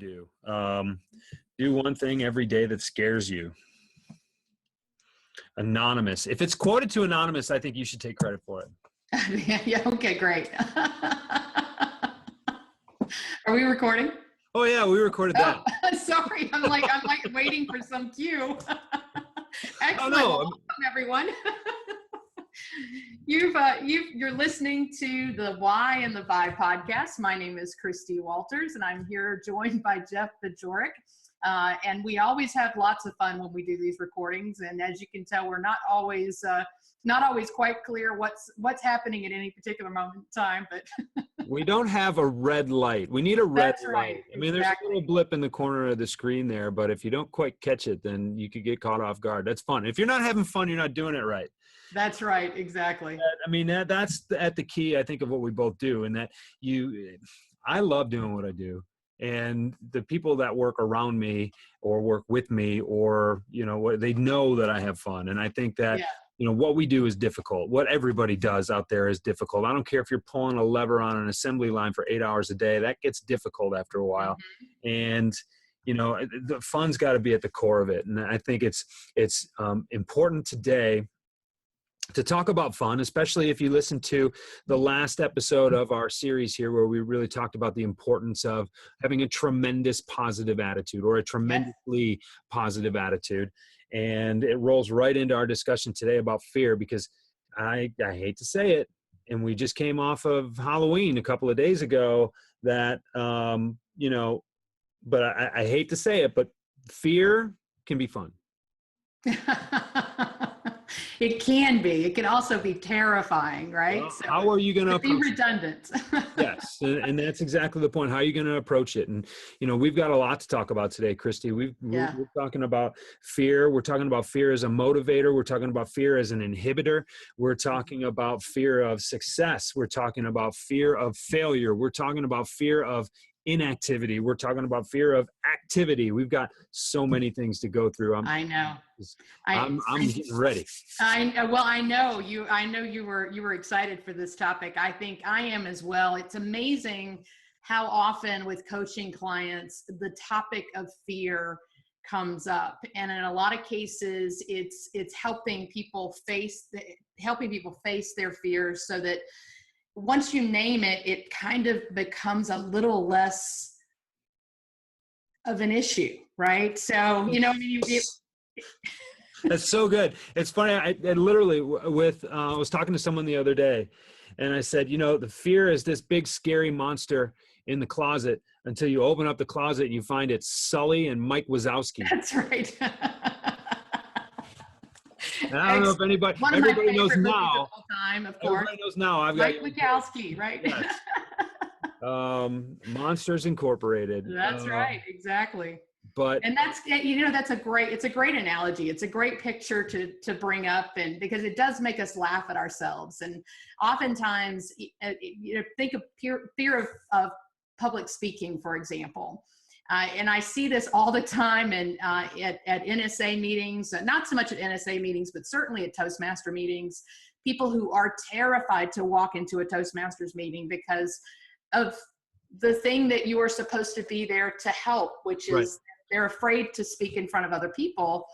do. Do one thing every day that scares you. Anonymous. If it's quoted to Anonymous, I think you should take credit for it. Yeah. Okay, great. Are we recording? Oh yeah, we recorded that. Oh, sorry. I'm like waiting for some cue. Excellent. no. Welcome, everyone. You're listening to the Why and the Vibe podcast. My name is Christie Walters, and I'm here joined by Jeff Bajorek. And we always have lots of fun when we do these recordings. And as you can tell, we're not always quite clear what's happening at any particular moment in time. But we don't have a red light. We need a red light. Right. I mean, there's a little blip in the corner of the screen there, but if you don't quite catch it, then you could get caught off guard. That's fun. If you're not having fun, you're not doing it right. That's right. Exactly. I mean, that's at the key, I think, of what we both do. And that I love doing what I do. And the people that work around me or work with me or, they know that I have fun. And I think that, what we do is difficult. What everybody does out there is difficult. I don't care if you're pulling a lever on an assembly line for 8 hours a day, that gets difficult after a while. Mm-hmm. And, the fun's got to be at the core of it. And I think it's important today to talk about fun, especially if you listen to the last episode of our series here, where we really talked about the importance of having a tremendous positive attitude or a tremendously positive attitude. And it rolls right into our discussion today about fear, because I hate to say it, and we just came off of Halloween a couple of days ago that, but I hate to say it, but fear can be fun. It can be. It can also be terrifying, right? Well, so how are you going to be redundant? Yes, and that's exactly the point. How are you going to approach it? And we've got a lot to talk about today, Christy. We're talking about fear. We're talking about fear as a motivator. We're talking about fear as an inhibitor. We're talking about fear of success. We're talking about fear of failure. We're talking about fear of inactivity. We're talking about fear of activity. We've got so many things to go through. I know. I'm getting ready. I know you were excited for this topic. I think I am as well. It's amazing how often with coaching clients, the topic of fear comes up. And in a lot of cases, it's helping people face their fears, so that once you name it, it kind of becomes a little less of an issue, right? So, That's so good. It's funny. I literally I was talking to someone the other day, and I said, the fear is this big scary monster in the closet until you open up the closet and you find it's Sully and Mike Wazowski. That's right. And I don't know if everybody knows now. Time, of course. Everybody knows now. I've Mike got Wazowski, right? Yes. Monsters Incorporated. That's right. Exactly. And that's a great analogy. It's a great picture to bring up, and because it does make us laugh at ourselves. And oftentimes, think of fear of public speaking, for example. And I see this all the time at NSA meetings, not so much at NSA meetings, but certainly at Toastmaster meetings, people who are terrified to walk into a Toastmasters meeting because of the thing that you are supposed to be there to help, which is they're afraid to speak in front of other people.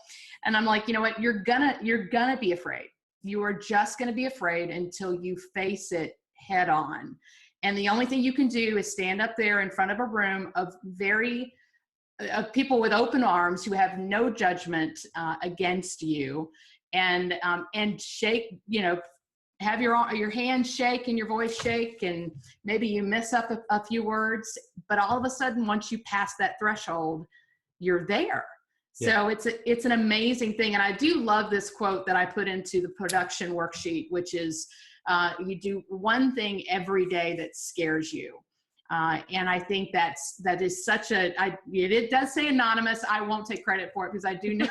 And I'm like, you know what, you're gonna be afraid. You are just gonna be afraid until you face it head on. And the only thing you can do is stand up there in front of a room of people with open arms who have no judgment against you, and shake, have your hands shake and your voice shake, and maybe you mess up a few words, but all of a sudden, once you pass that threshold, you're there. So it's an amazing thing. And I do love this quote that I put into the production worksheet, which is, you do one thing every day that scares you. And I think that is such it does say anonymous. I won't take credit for it because I do know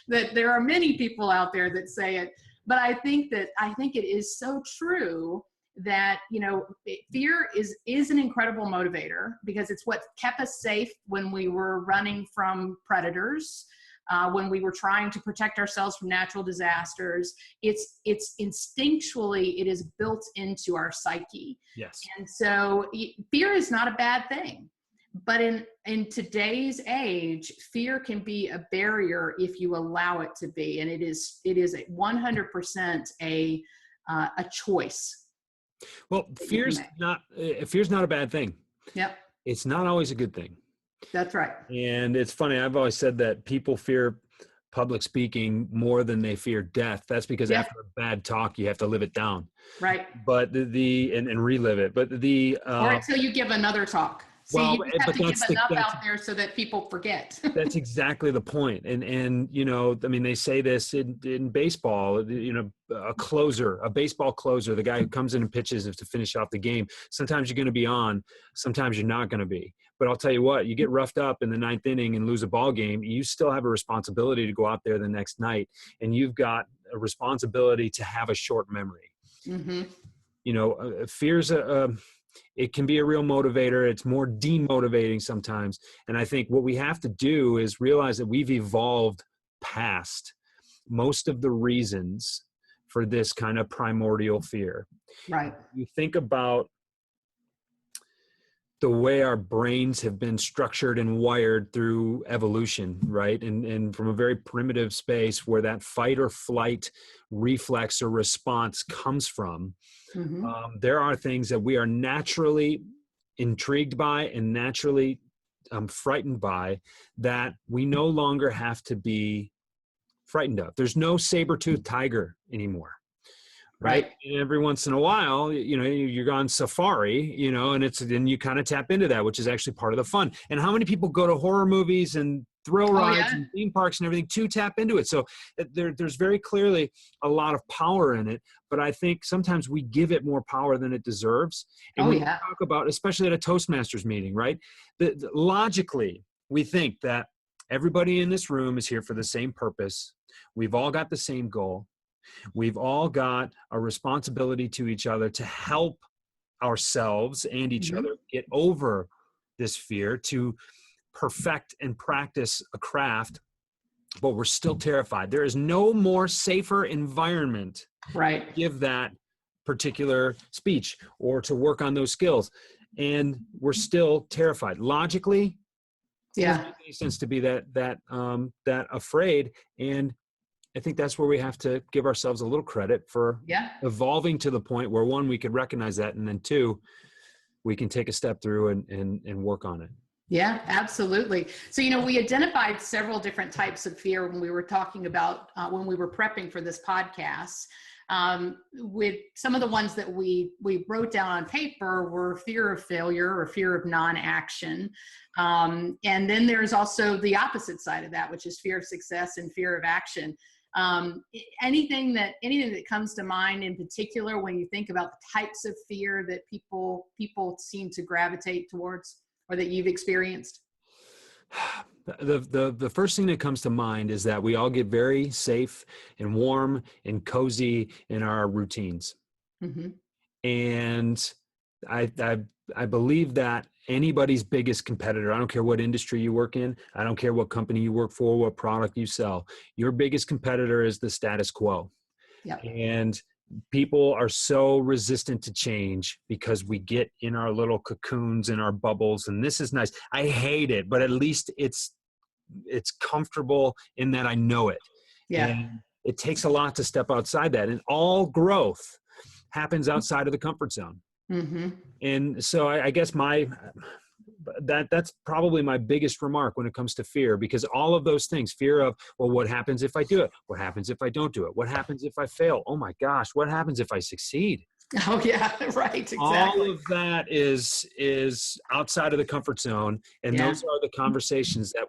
that there are many people out there that say it, but I think it is so true that, fear is an incredible motivator, because it's what kept us safe when we were running from predators. When we were trying to protect ourselves from natural disasters. It's instinctually, it is built into our psyche. Yes. And so fear is not a bad thing, but in today's age, fear can be a barrier if you allow it to be. And it is 100% a choice. Well, fear's not a bad thing. Yep. It's not always a good thing. That's right. And it's funny, I've always said that people fear public speaking more than they fear death. That's because Yeah. after a bad talk, you have to live it down. Right. But and relive it. But or until you give another talk. See, well, you have but to give that's enough out there so that people forget. that's exactly the point. And you know, I mean, they say this in baseball, you know, a baseball closer, the guy who comes in and pitches to finish off the game. Sometimes you're going to be on, sometimes you're not going to be. But I'll tell you what, you get roughed up in the ninth inning and lose a ball game, you still have a responsibility to go out there the next night. And you've got a responsibility to have a short memory. Mm-hmm. You know, fear's it can be a real motivator. It's more demotivating sometimes. And I think what we have to do is realize that we've evolved past most of the reasons for this kind of primordial fear. Right. You think about the way our brains have been structured and wired through evolution, right? And from a very primitive space where that fight or flight reflex or response comes from, there are things that we are naturally intrigued by and naturally frightened by that we no longer have to be frightened of. There's no saber-toothed tiger anymore. Right. And every once in a while, you know, you're on safari, you know, and then you kind of tap into that, which is actually part of the fun. And how many people go to horror movies and thrill rides and theme parks and everything to tap into it? So there's very clearly a lot of power in it, but I think sometimes we give it more power than it deserves. And we talk about, especially at a Toastmasters meeting, right? Logically, we think that everybody in this room is here for the same purpose. We've all got the same goal. We've all got a responsibility to each other to help ourselves and each other get over this fear, to perfect and practice a craft, but we're still terrified. There is no more safer environment to give that particular speech or to work on those skills. And we're still terrified. Logically, it doesn't make any sense to be that afraid. And I think that's where we have to give ourselves a little credit for evolving to the point where, one, we could recognize that, and then two, we can take a step through and work on it. Yeah, absolutely. So, you know, we identified several different types of fear when we were talking about, when we were prepping for this podcast. With some of the ones that we wrote down on paper were fear of failure or fear of non-action. And then there's also the opposite side of that, which is fear of success and fear of action. Anything that comes to mind in particular when you think about the types of fear that people seem to gravitate towards, or that you've experienced? The first thing that comes to mind is that we all get very safe and warm and cozy in our routines. And I believe that anybody's biggest competitor, I don't care what industry you work in, I don't care what company you work for, what product you sell, your biggest competitor is the status quo. And people are so resistant to change because we get in our little cocoons and our bubbles, and this is nice. I hate it, but at least it's comfortable in that I know it. And it takes a lot to step outside that, and all growth happens outside of the comfort zone. And so I guess that's probably my biggest remark when it comes to fear, because all of those things, fear of, well, what happens if I do it? What happens if I don't do it? What happens if I fail? Oh my gosh, what happens if I succeed? Oh yeah, right, exactly. All of that is outside of the comfort zone. And those are the conversations that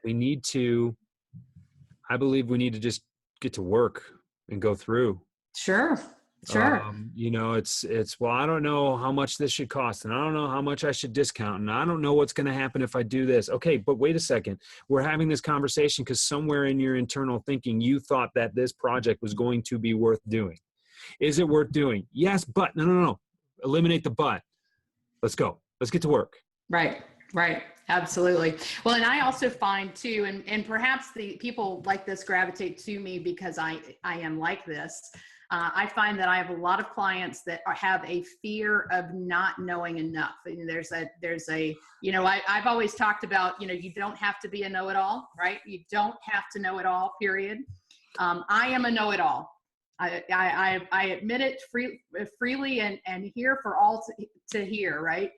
I believe we need to just get to work and go through. Sure. You know, it's, well, I don't know how much this should cost, and I don't know how much I should discount, and I don't know what's going to happen if I do this. Okay, but wait a second. We're having this conversation because somewhere in your internal thinking, you thought that this project was going to be worth doing. Is it worth doing? Yes, but no. Eliminate the but. Let's go. Let's get to work. Right. Absolutely. Well, and I also find too, and perhaps the people like this gravitate to me because I am like this. I find that I have a lot of clients that have a fear of not knowing enough. And there's a, you know, I've always talked about, you know, you don't have to be a know-it-all, right? You don't have to know it all, period. I am a know-it-all. I admit it freely and here for all to hear, right?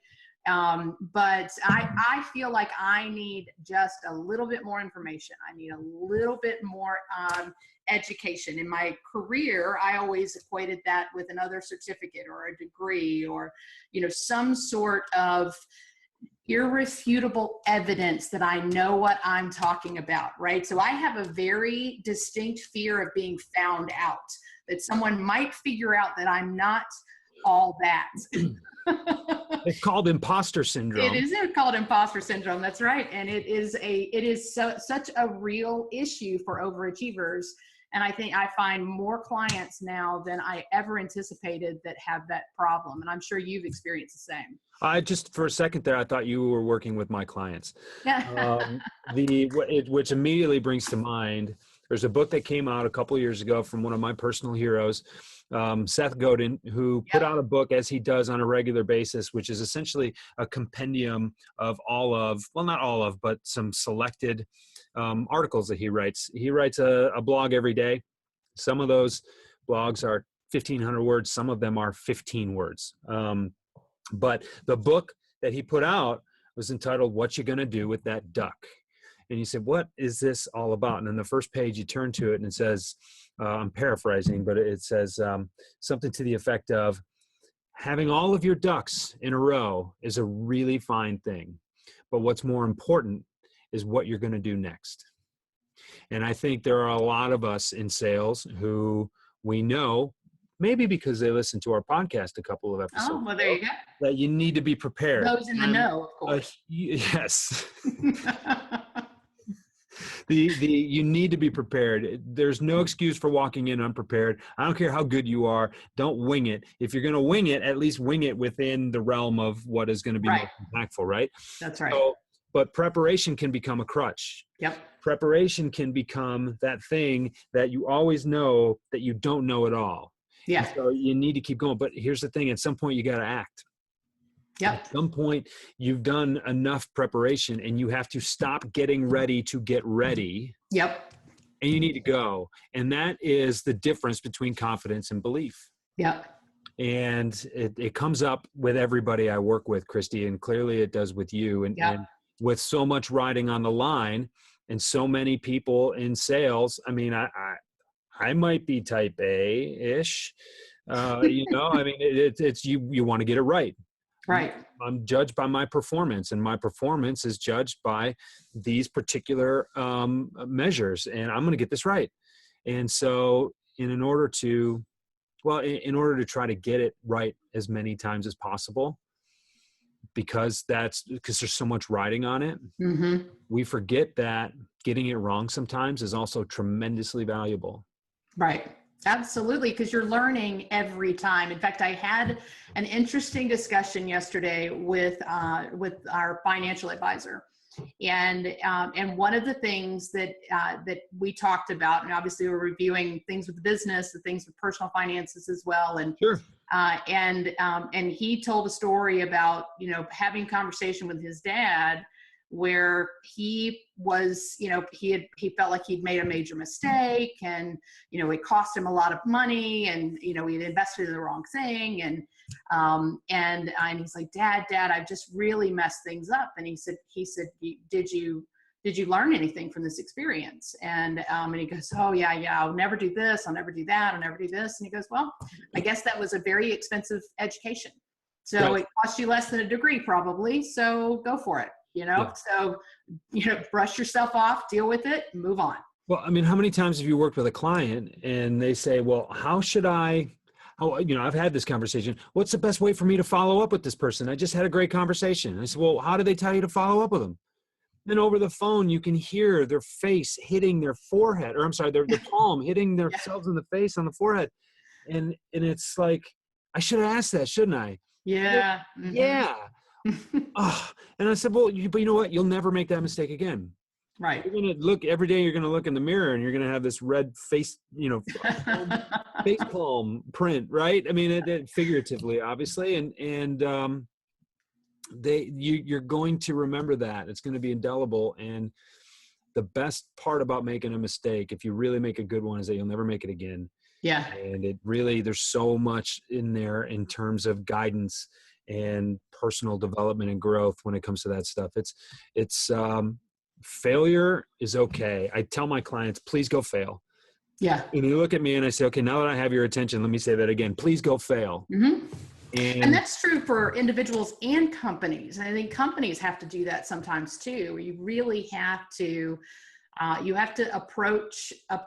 But I feel like I need just a little bit more information. I need a little bit more education. In my career, I always equated that with another certificate or a degree or, you know, some sort of irrefutable evidence that I know what I'm talking about, right? So I have a very distinct fear of being found out, that someone might figure out that I'm not all that. It's called imposter syndrome. It is called imposter syndrome. That's right. And it is such a real issue for overachievers. And I find more clients now than I ever anticipated that have that problem. And I'm sure you've experienced the same. I just, for a second there, I thought you were working with my clients. Which immediately brings to mind, there's a book that came out a couple of years ago from one of my personal heroes, Seth Godin, who put out a book, as he does on a regular basis, which is essentially a compendium of all of, well, not all of, but some selected articles that he writes. He writes a blog every day. Some of those blogs are 1,500 words. Some of them are 15 words. But the book that he put out was entitled, "What You Gonna Do with That Duck?" And you said, what is this all about? And then the first page, you turn to it and it says, I'm paraphrasing, but it says something to the effect of, having all of your ducks in a row is a really fine thing. But what's more important is what you're going to do next. And I think there are a lot of us in sales who we know, maybe because they listened to our podcast a couple of episodes Oh, well, there you go. that you need to be prepared. Those in the know, of course. Yes. You need to be prepared. There's no excuse for walking in unprepared. I don't care how good you are. Don't wing it. If you're going to wing it, at least wing it within the realm of what is going to be most impactful, right? That's right. So, but preparation can become a crutch. Yep. Preparation can become that thing that you always know that you don't know at all. Yeah. And so you need to keep going. But here's the thing. At some point, you got to act. Yep. At some point, you've done enough preparation and you have to stop getting ready to get ready. Yep. And you need to go. And that is the difference between confidence and belief. Yep. And it comes up with everybody I work with, Christy, and clearly it does with you. And with so much riding on the line and so many people in sales, I mean, I might be type A-ish, you know, I mean, it's you want to get it right. Right. I'm judged by my performance, and my performance is judged by these particular measures, and I'm going to get this right. And so in order to try to get it right as many times as possible, because there's so much riding on it, we forget that getting it wrong sometimes is also tremendously valuable. Right. Absolutely, because you're learning every time. In fact, I had an interesting discussion yesterday with our financial advisor, and one of the things that we talked about, and obviously we're reviewing things with the business, the things with personal finances as well, and and he told a story about, you know, having conversation with his dad, where he was, you know, he felt like he'd made a major mistake, and, you know, it cost him a lot of money, and, you know, he'd invested in the wrong thing. And he's like, Dad, I've just really messed things up. And he said, did you learn anything from this experience? And he goes, oh yeah, I'll never do this. I'll never do that. I'll never do this. And he goes, well, I guess that was a very expensive education. So it cost you less than a degree probably. So go for it. You know, so, you know, brush yourself off, deal with it, move on. Well, I mean, how many times have you worked with a client and they say, well, you know, I've had this conversation. What's the best way for me to follow up with this person? I just had a great conversation. I said, well, how did they tell you to follow up with them? Then over the phone, you can hear their face hitting their forehead, or I'm sorry, their palm hitting themselves in the face on the forehead. And it's like, I should have asked that, shouldn't I? Yeah. Yeah. And I said, well, but you know what? You'll never make that mistake again. Right. You're going to look every day, you're going to look in the mirror and you're going to have this red face, face palm print, right? I mean, it figuratively, obviously. And you're going to remember that. It's going to be indelible. And the best part about making a mistake, if you really make a good one, is that you'll never make it again. Yeah. And it really, there's so much in there in terms of guidance and personal development and growth when it comes to that stuff. It's failure is okay. I tell my clients, please go fail. Yeah. And they look at me and I say, okay, now that I have your attention, let me say that again, please go fail. Mm-hmm. And And that's true for individuals and companies. And I think companies have to do that sometimes too. You really have to, approach a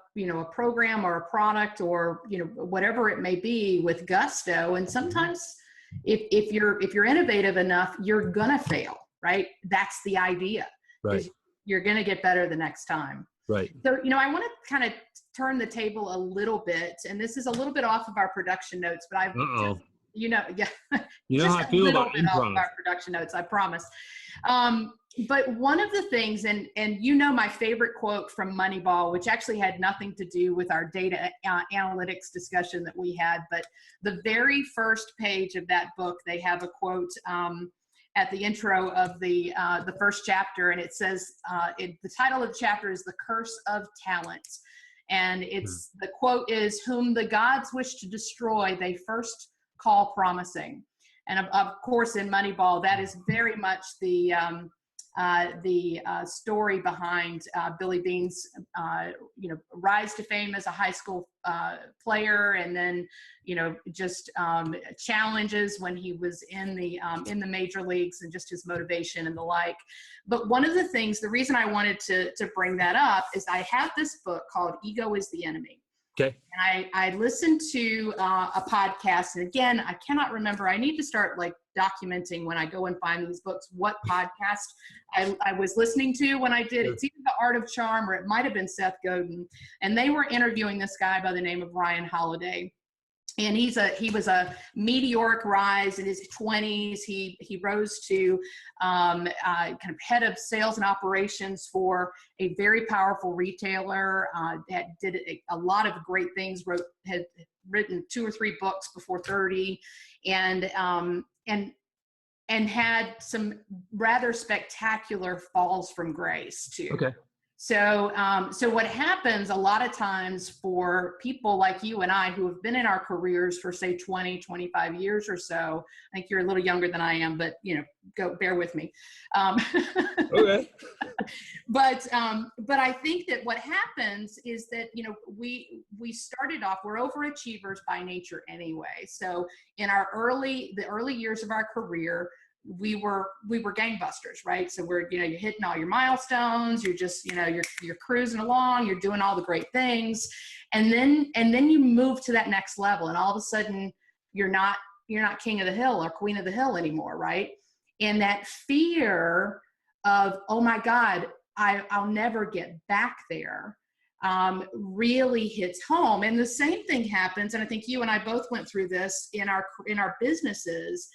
program or a product or, whatever it may be with gusto. And sometimes if you're innovative enough, you're gonna fail, right? That's the idea. right, You're gonna get better the next time. right. So, I want to kind of turn the table a little bit, and this is a little bit off of our production notes, but I've Uh-oh. just, yeah, You know just how I a feel little about bit off of improv. our production notes, I promise. But one of the things, and my favorite quote from Moneyball, which actually had nothing to do with our data analytics discussion that we had, but the very first page of that book, they have a quote at the intro of the first chapter, and it says, the title of the chapter is "The Curse of Talent," and the quote is, "Whom the gods wish to destroy, they first call promising." And of course, in Moneyball, that is very much the story behind Billy Beane's, rise to fame as a high school player, and then, just challenges when he was in the major leagues, and just his motivation and the like. But one of the things, the reason I wanted to bring that up is I have this book called "Ego is the Enemy." Okay. And I listened to a podcast, and again, I cannot remember. I need to start documenting when I go and find these books, what podcast I was listening to when I did. It's either The Art of Charm or it might have been Seth Godin. And they were interviewing this guy by the name of Ryan Holiday. And he was a meteoric rise in his 20s. He rose to kind of head of sales and operations for a very powerful retailer that did a lot of great things. Had written 2 or 3 books before 30, and had some rather spectacular falls from grace too. Okay. So what happens a lot of times for people like you and I who have been in our careers for say 20, 25 years or so, I think you're a little younger than I am, but bear with me. Okay. But I think that what happens is that, we started off, we're overachievers by nature anyway. So in the early years of our career, we were gangbusters, right? So you're hitting all your milestones, you're just, you're cruising along, you're doing all the great things. And then you move to that next level, and all of a sudden you're not king of the hill or queen of the hill anymore, right? And that fear of, oh my God, I'll never get back there, really hits home. And the same thing happens, and I think you and I both went through this in our businesses.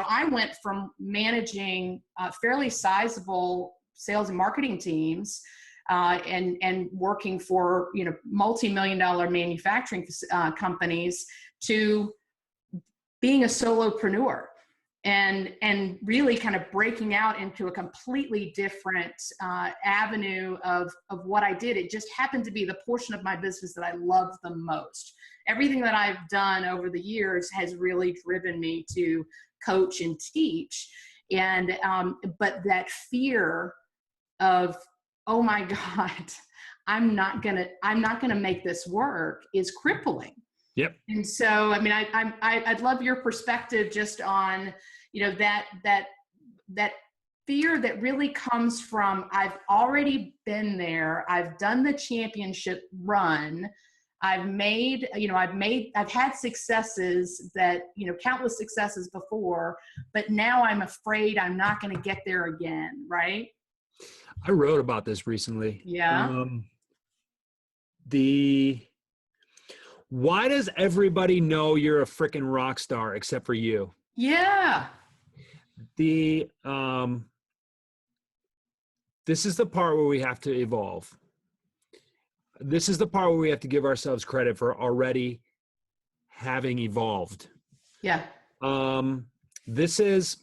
I went from managing fairly sizable sales and marketing teams and working for, multi-million-dollar manufacturing companies, to being a solopreneur and really kind of breaking out into a completely different avenue of what I did. It just happened to be the portion of my business that I loved the most. Everything that I've done over the years has really driven me to coach and teach. And, but that fear of, oh my God, I'm not gonna make this work is crippling. Yep. And so, I mean, I'd love your perspective just on, that fear that really comes from, I've already been there. I've done the championship run. I've had successes that, countless successes before, but now I'm afraid I'm not going to get there again. Right. I wrote about this recently. Yeah. Why does everybody know you're a freaking rock star except for you? Yeah. this is the part where we have to evolve. This is the part where we have to give ourselves credit for already having evolved. Yeah. This is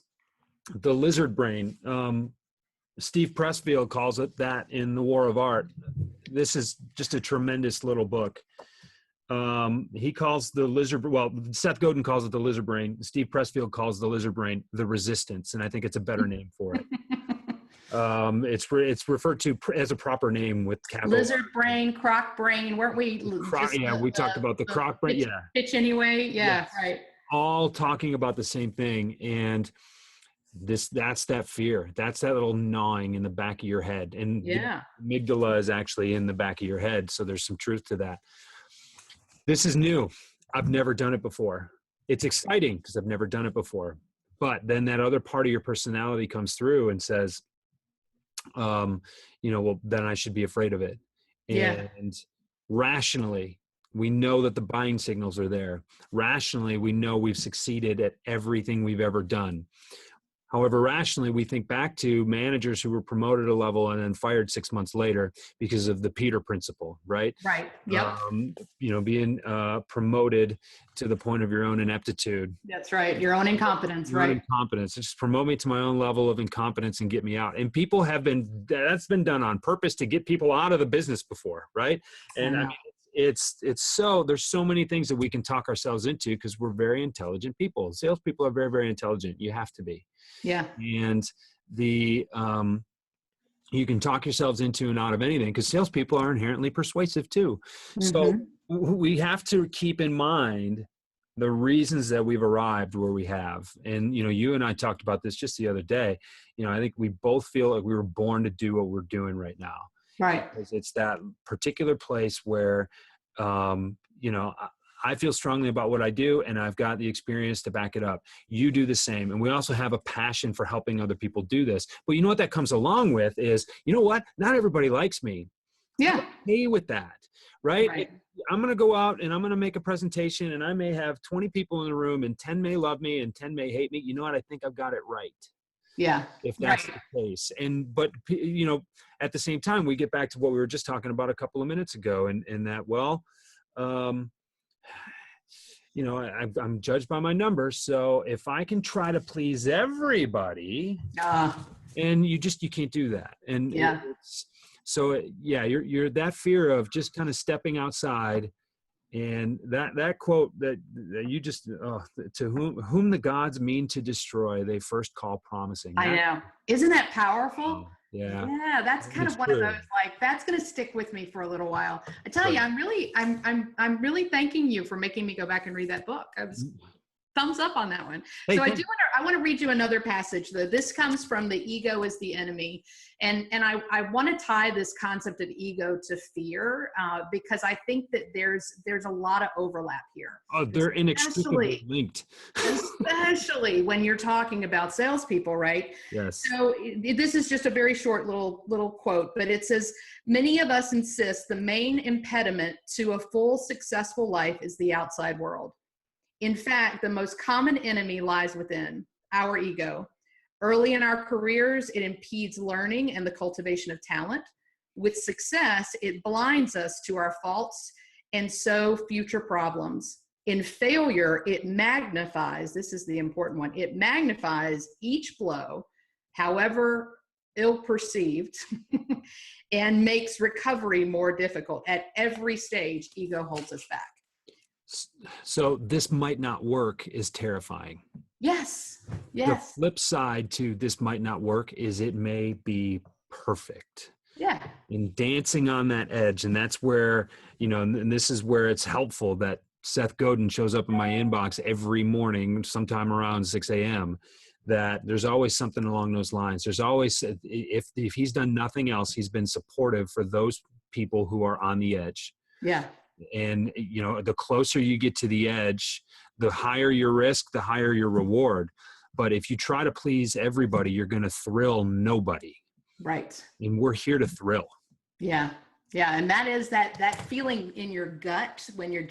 the lizard brain. Steve Pressfield calls it that in The War of Art. This is just a tremendous little book. He calls the lizard, well, Seth Godin calls it the lizard brain. Steve Pressfield calls the lizard brain the resistance, and I think it's a better name for it. It's referred to as a proper name with capital. Lizard brain, croc brain. Weren't we? We talked about the croc brain. Pitch anyway. Yeah, yes. Right. All talking about the same thing, and that's that fear. That's that little gnawing in the back of your head, and the amygdala is actually in the back of your head. So there's some truth to that. This is new. I've never done it before. It's exciting because I've never done it before. But then that other part of your personality comes through and says, well, then I should be afraid of it. And rationally, we know that the buying signals are there. Rationally, we know we've succeeded at everything we've ever done. However, rationally, we think back to managers who were promoted a level and then fired 6 months later because of the Peter principle, right? Right. Yep. Being promoted to the point of your own ineptitude. That's right. Your own incompetence, right? Incompetence. Just promote me to my own level of incompetence and get me out. And people that's been done on purpose to get people out of the business before, right? And I mean, there's so many things that we can talk ourselves into because we're very intelligent people. Salespeople are very, very intelligent. You have to be. Yeah. And you can talk yourselves into and out of anything because salespeople are inherently persuasive too. Mm-hmm. So we have to keep in mind the reasons that we've arrived where we have. And, you and I talked about this just the other day. I think we both feel like we were born to do what we're doing right now. Right. Because it's that particular place where, I feel strongly about what I do and I've got the experience to back it up. You do the same. And we also have a passion for helping other people do this. But you know what that comes along with is, not everybody likes me. Yeah. I'm okay with that. Right? I'm going to go out and I'm going to make a presentation and I may have 20 people in the room and 10 may love me and 10 may hate me. You know what? I think I've got it right. Yeah. If that's the case. But at the same time, we get back to what we were just talking about a couple of minutes ago and that, I'm judged by my numbers. So if I can try to please everybody and you can't do that. And you're that fear of just kind of stepping outside. And that quote that you just, to whom the gods mean to destroy, they first call promising. I know. Isn't that powerful? Yeah. Yeah. That's kind of one of those, that's going to stick with me for a little while. I tell you, I'm really thanking you for making me go back and read that book. I was thumbs up on that one. Hey, so I want to read you another passage though. This comes from The Ego is the Enemy. And I want to tie this concept of ego to fear because I think that there's a lot of overlap here. Oh, they're inextricably linked. Especially when you're talking about salespeople, right? Yes. So this is just a very short little quote, but it says, many of us insist the main impediment to a full successful life is the outside world. In fact, the most common enemy lies within our ego. Early in our careers, it impedes learning and the cultivation of talent. With success, it blinds us to our faults and so future problems. In failure, it magnifies, this is the important one, it magnifies each blow, however ill-perceived, and makes recovery more difficult. At every stage, ego holds us back. So this might not work is terrifying. Yes. The flip side to this might not work is it may be perfect. Yeah. And dancing on that edge. And that's where, and this is where it's helpful that Seth Godin shows up in my inbox every morning, sometime around 6 a.m., that there's always something along those lines. There's always, if he's done nothing else, he's been supportive for those people who are on the edge. Yeah. And, the closer you get to the edge, the higher your risk, the higher your reward. But if you try to please everybody, you're going to thrill nobody. Right. And we're here to thrill. Yeah. Yeah. And that is that feeling in your gut when you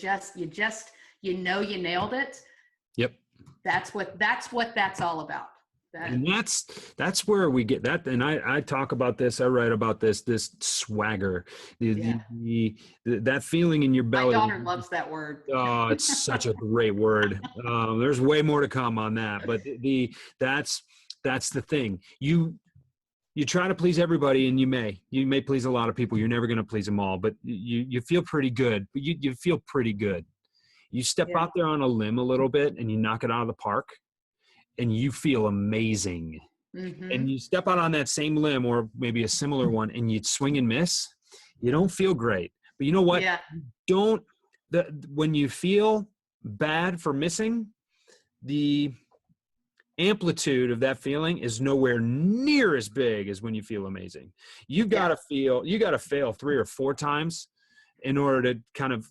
nailed it. Yep. That's what that's all about. And that's where we get that. And I talk about this, I write about this swagger, that feeling in your belly. My daughter loves that word. Oh, it's such a great word. There's way more to come on that, but that's the thing. You try to please everybody, and you may please a lot of people. You're never going to please them all, but you feel pretty good. But you feel pretty good. You step out there on a limb a little bit, and you knock it out of the park, and you feel amazing. Mm-hmm. And you step out on that same limb, or maybe a similar one, and you swing and miss. You don't feel great. But you know what? Yeah. When you feel bad for missing, the amplitude of that feeling is nowhere near as big as when you feel amazing. You got to fail 3 or 4 times in order to kind of,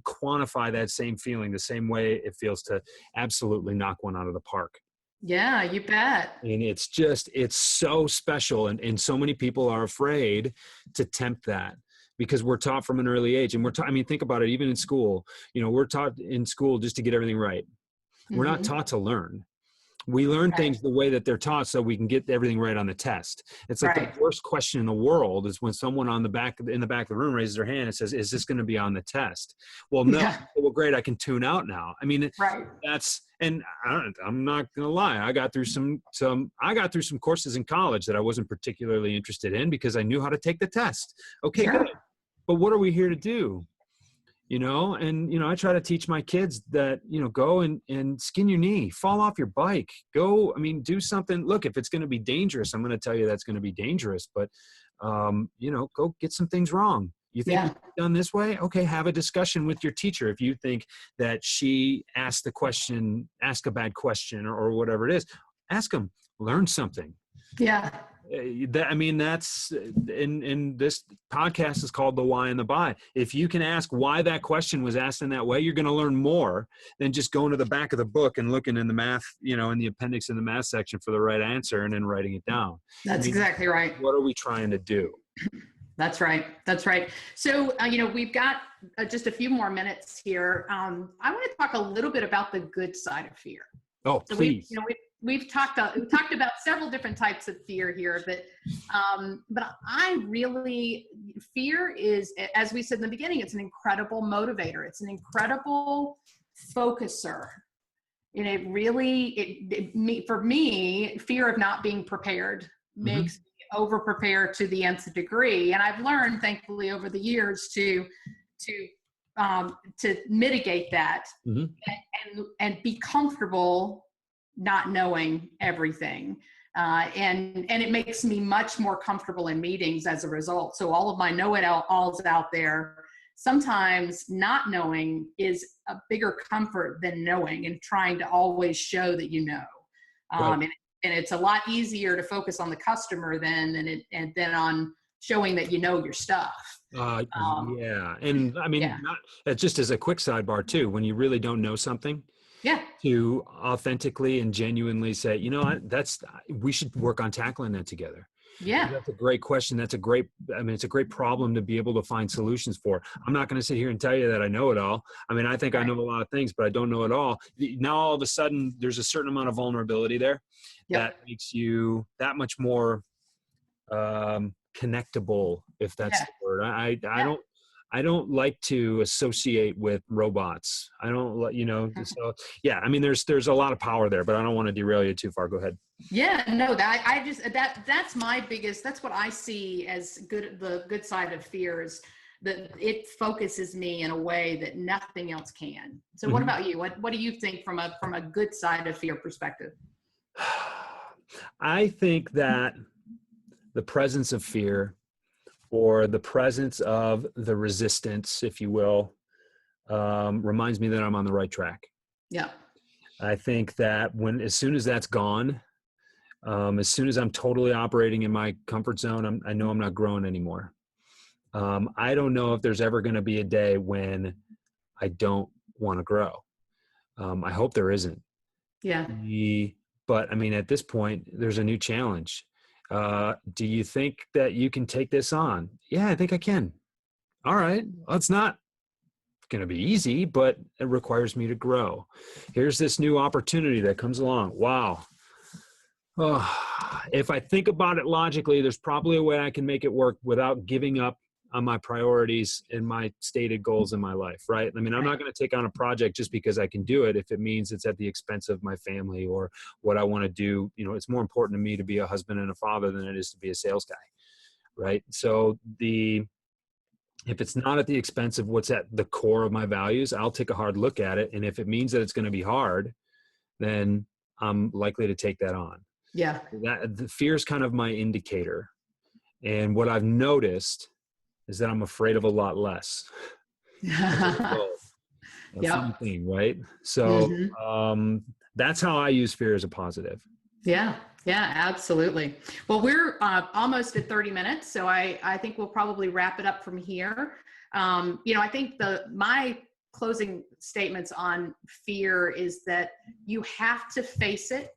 quantify that same feeling the same way it feels to absolutely knock one out of the park. Yeah, you bet. And it's so special. And so many people are afraid to tempt that because we're taught from an early age. And think about it, even in school, we're taught in school just to get everything right. Mm-hmm. We're not taught to learn. We learn things the way that they're taught so we can get everything right on the test. It's like the worst question in the world is when someone in the back of the room raises their hand and says, "Is this going to be on the test?" Well, no. Yeah. Well, great. I can tune out now. I mean, I'm not going to lie. I got through some courses in college that I wasn't particularly interested in because I knew how to take the test. Okay, good. But what are we here to do? I try to teach my kids that, go and skin your knee, fall off your bike, do something. Look, if it's going to be dangerous, I'm going to tell you that's going to be dangerous, but, go get some things wrong. You think it's done this way? Okay. Have a discussion with your teacher. If you think that she asked a bad question or whatever it is, ask them, learn something. Yeah. That's in this podcast is called The Why and the Buy. If you can ask why that question was asked in that way, you're going to learn more than just going to the back of the book and looking in the math, in the appendix in the math section for the right answer and then writing it down. That's exactly right. What are we trying to do? That's right. So, we've got just a few more minutes here. I want to talk a little bit about the good side of fear. Oh, so please. We've talked about several different types of fear here, but fear is, as we said in the beginning, it's an incredible motivator. It's an incredible focuser. And it really, for me, fear of not being prepared makes me over-prepare to the nth degree. And I've learned, thankfully, over the years to mitigate that and be comfortable not knowing everything. And it makes me much more comfortable in meetings as a result. So all of my know-it-alls out there, sometimes not knowing is a bigger comfort than knowing and trying to always show that you know. And it's a lot easier to focus on the customer than on showing that you know your stuff. And not, just as a quick sidebar too, when you really don't know something, to authentically and genuinely say, we should work on tackling that together. Yeah. That's a great question. It's a great problem to be able to find solutions for. I'm not going to sit here and tell you that I know it all. I think I know a lot of things, but I don't know it all. Now, all of a sudden, there's a certain amount of vulnerability there that makes you that much more connectable, if that's the word. I don't like to associate with robots. I don't like, so there's a lot of power there, but I don't want to derail you too far. Go ahead. Yeah, no, that's my biggest, that's what I see as the good side of fear is that it focuses me in a way that nothing else can. So what about you? What do you think from a good side of fear perspective? I think that the presence of fear, or the presence of the resistance, if you will, reminds me that I'm on the right track. Yeah. I think that as soon as that's gone, as soon as I'm totally operating in my comfort zone, I know I'm not growing anymore. I don't know if there's ever going to be a day when I don't want to grow. I hope there isn't. Yeah. But at this point, there's a new challenge. Do you think that you can take this on? Yeah, I think I can. All right. Well, it's not going to be easy, but it requires me to grow. Here's this new opportunity that comes along. Wow. If I think about it logically, there's probably a way I can make it work without giving up on my priorities and my stated goals in my life, right? I mean, I'm not going to take on a project just because I can do it if it means it's at the expense of my family or what I want to do. You know, it's more important to me to be a husband and a father than it is to be a sales guy, right? So if it's not at the expense of what's at the core of my values, I'll take a hard look at it. And if it means that it's going to be hard, then I'm likely to take that on. Yeah. That the fear is kind of my indicator. And what I've noticed is that I'm afraid of a lot less. A funny thing, right? So that's how I use fear as a positive. Yeah, absolutely. Well, we're almost at 30 minutes, so I think we'll probably wrap it up from here. I think my closing statements on fear is that you have to face it.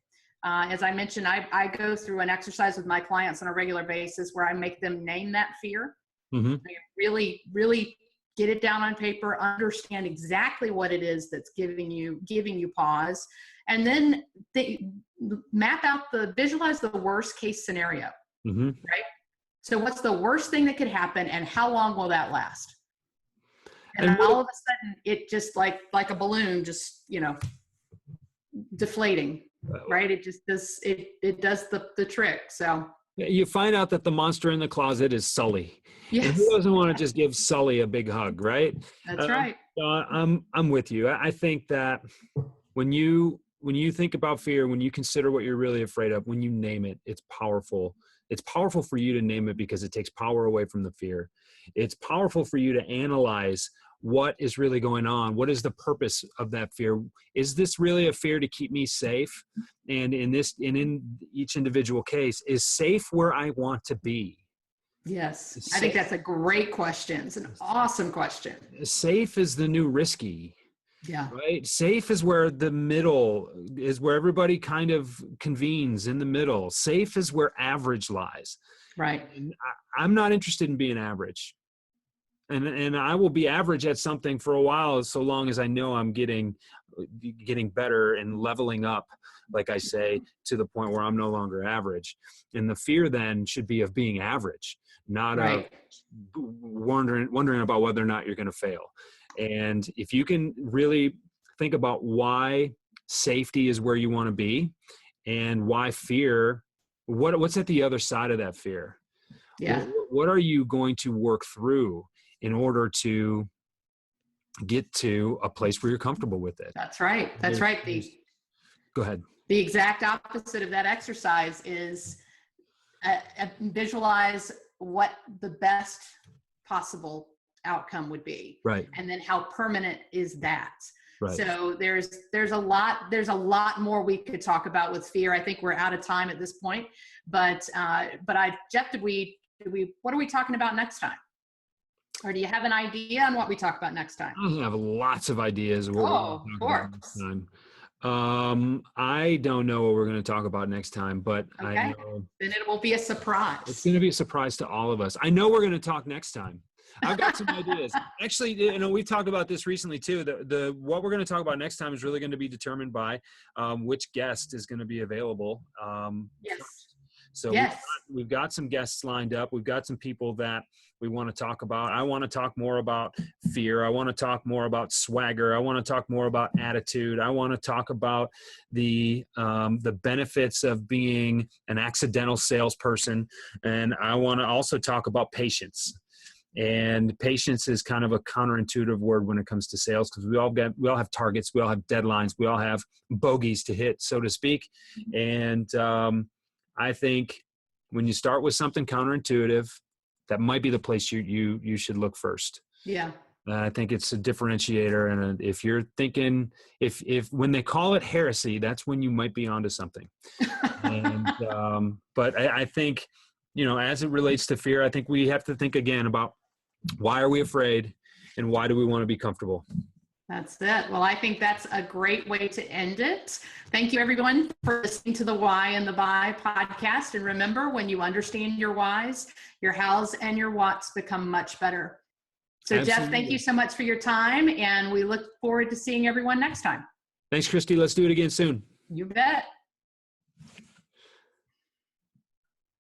As I mentioned, I go through an exercise with my clients on a regular basis where I make them name that fear. Mm-hmm. Really, really get it down on paper, understand exactly what it is that's giving you pause, and then visualize the worst case scenario, right? So what's the worst thing that could happen and how long will that last? And all of a sudden it just like a balloon, just, deflating, right? It just does, it does the trick. So you find out that the monster in the closet is Sully. Yes. And who doesn't want to just give Sully a big hug, right? That's right. I'm with you. I think that when you think about fear, when you consider what you're really afraid of, when you name it, it's powerful. It's powerful for you to name it because it takes power away from the fear. It's powerful for you to analyze what is really going on. What is the purpose of that fear? Is this really a fear to keep me safe? And in each individual case, is safe where I want to be? Yes. I think that's a great question. It's an awesome question. Safe is the new risky. Yeah. Right. Safe is where the middle is, where everybody kind of convenes in the middle. Safe is where average lies. Right. And I'm not interested in being average. And I will be average at something for a while, so long as I know I'm getting better and leveling up, like I say, to the point where I'm no longer average. And the fear then should be of being average, not of wondering about whether or not you're going to fail. And if you can really think about why safety is where you want to be and why fear, what's at the other side of that fear? Yeah. What are you going to work through in order to get to a place where you're comfortable with it? That's right. That's right. Go ahead. The exact opposite of that exercise is visualize what the best possible outcome would be. Right. And then how permanent is that? Right. So there's a lot more we could talk about with fear. I think we're out of time at this point, but Jeff, what are we talking about next time? Or do you have an idea on what we talk about next time? I have lots of ideas. Of course. Next time. I don't know what we're going to talk about next time, but okay. I know then it will be a surprise. It's going to be a surprise to all of us. I know we're going to talk next time. I've got some ideas. Actually, we've talked about this recently too. What we're going to talk about next time is really going to be determined by which guest is going to be available. Yes. So we've got some guests lined up. We've got some people that we want to talk about. I want to talk more about fear. I want to talk more about swagger. I want to talk more about attitude. I want to talk about the benefits of being an accidental salesperson. And I want to also talk about patience. And patience is kind of a counterintuitive word when it comes to sales, because we all have targets, we all have deadlines, we all have bogeys to hit, so to speak. And I think when you start with something counterintuitive, that might be the place you should look first. Yeah. I think it's a differentiator. And if you're thinking, if when they call it heresy, that's when you might be onto something. And, but I think, as it relates to fear, I think we have to think again about why are we afraid and why do we want to be comfortable? That's it. Well, I think that's a great way to end it. Thank you, everyone, for listening to the Why and the Buy podcast. And remember, when you understand your whys, your hows and your whats become much better. So, absolutely. Jeff, thank you so much for your time, and we look forward to seeing everyone next time. Thanks, Christy. Let's do it again soon. You bet.